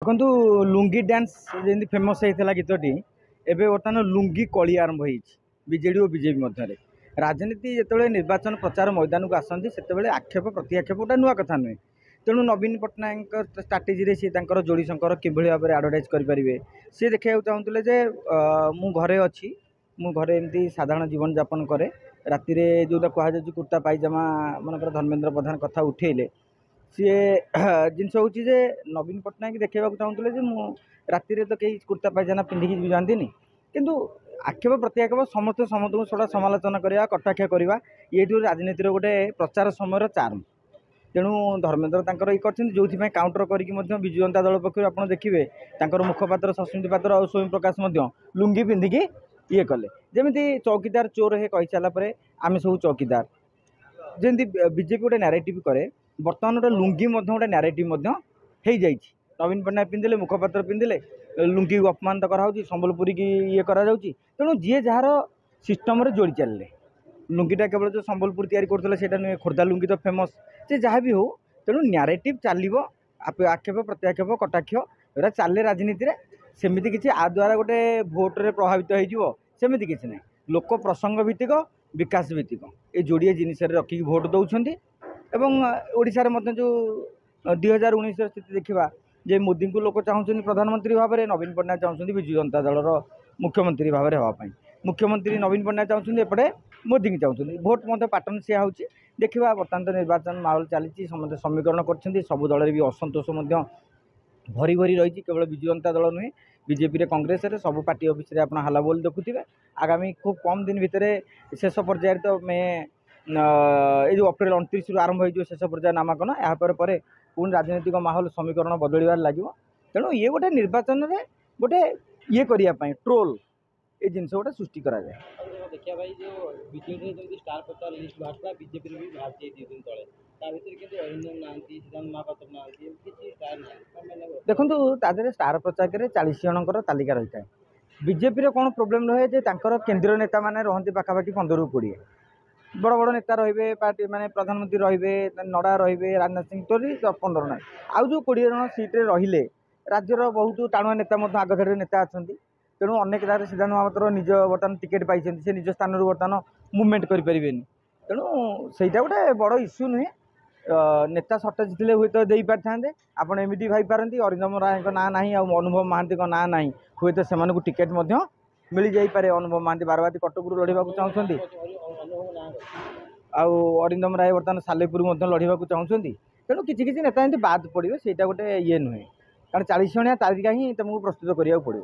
देखु लुंगी डांस जमी फेमस होता गीतटी एवं बर्तमान लुंगी कली आरंभ होजेडी और बीजेपी मध्य राजनीति जो निर्वाचन प्रचार मैदान को आसती से आक्षेप प्रतिआक्षेप गोटा नुआ कथा नुहे। तेणु नवीन पट्टनायक स्ट्राटेजी सी जोड़ी शंकर किभली भाव में आडभटाइज करेंगे सी देखा चाहूले जे मु घरे अच्छी मु घरे एमती साधारण जीवन यापन करे राति जोटा कहुच्छे कुर्ता पाइजामा मनकर धर्मेंद्र प्रधान कथा उठेले सी जिनस हूँ जे नवीन पट्टनायक देखा चाहूले राति तो कहीं कुर्ता पायजामा पिंधिकी जाती किंतु आक्षेप प्रत्याक्षेप समस्त समस्त को सदा समालोचना करवा कटाक्ष करवा ये राजनीतिर गोटे प्रचार समय चार्म। तेणु धर्मेंद्र तांकर ये कर जो काउंटर करके विजु जनता दल पक्ष आप देखिए मुखपात्र सस्मित पात्र और स्वयं प्रकाश लुंगी पिंधिकी ये कले जमी चौकीदार चोर है कही सारापर आम सब चौकीदार जमी बीजेपी गोटे नारेटिव करे बर्तमान गोटे लुंगी गोटे नारेटिव हो जाए। नवीन पट्टनायक पिंधिले मुखपात्र पिंधिले लुंगी को अपमान कराऊँ संबलपुरी की ये करा तेणु जी जार सिस्टम जोड़ी चलिए लुंगीटा केवल जो संबलपुर तैयारी करते नुहे खोर्धा लुंगी तो फेमस से जहाँ भी हो तेणु नारेटिव चलो आक्षेप प्रत्याक्षेप कटाक्ष एरा चले राजनीति में सेमती किसी आ द्वारा गोटे भोट्रे प्रभावित होमती किसी ना लोक प्रसंग भित्तिक विकास भित्तिक ये जोड़े जिनस रखिक भोट दौरान एवं ओडिशार जो 2019 स्थिति देखा जे मोदी को लोक चाहते प्रधानमंत्री भाव में नवीन पट्टनायक चाहते विजु जनता दलर मुख्यमंत्री भाव में हाँपाई मुख्यमंत्री नवीन पट्टनायक चाहते एपटे मोदी की चाहते भोट मत पाटन सी हो देखा बर्तमान तो निर्वाचन माहौल चली समस्त समीकरण कर सबू दल भी असंतोष भरी भरी रही केवल विजु जनता दल नुहे बीजेपी कांग्रेस सब पार्टी ऑफिस रे आपन हाला बोल देखुवे आगामी खूब कम दिन भितर शेष पर्याय तो मे ये जो अप्रैल 29 रु आरंभ हो शेष पर्याय नामांकन यापर पुणी राजनीतिक माहौल समीकरण बदलवार लगे तेणु ये गोटे निर्वाचन में गोटे ये करने ट्रोल ये जिनस गोटे सृष्टि करा जाए। देखिए भाई जो बीजेपी जमी स्टार प्रचार लिस्ट बाहर बीजेपी भी बाहर दिन तले देखो तादे स्टार प्रचारक 40 जनकर तालिका रही है बीजेपी कौन प्रोब्लेम रहे केंद्रीय नेता मैंने रही पाखापाखि 15 ରୁ 20 बड़ बड़ नेता रे पार्टी माने प्रधानमंत्री रे नडा रे राजनाथ सिंह तो 15 ना आउ जो 20 जन सीट्रे रहिले राज्यर बहुत टाणुआ नेता आगधाड़ी नेता अच्छा तेणु अनेक जगह सिद्धांत महापात्र निज बर्तमान टिकेट पाई से निज स्थान बर्तमान मुवमेंट करें तेणु सहीटा गोटे बड़ इश्यू नुहे नेता सर्टेज थे हूँ तो दे पारि था आपड़ एमती भाई अरिंदम राय ना ना अनुभव महांती ना ना हूँ तो से टिकेट मिल जापे अनुभव महांती बारवाती कटक लड़ाई चाहते अरिंदम राय बर्तमान सालेपुर लड़ाई चाहते तेणु किसी किसी नेता एमती बाद पड़े से गोटे ये नुहे कारण 40 जणिया तालिका ही तुमको प्रस्तुत करा पड़ो।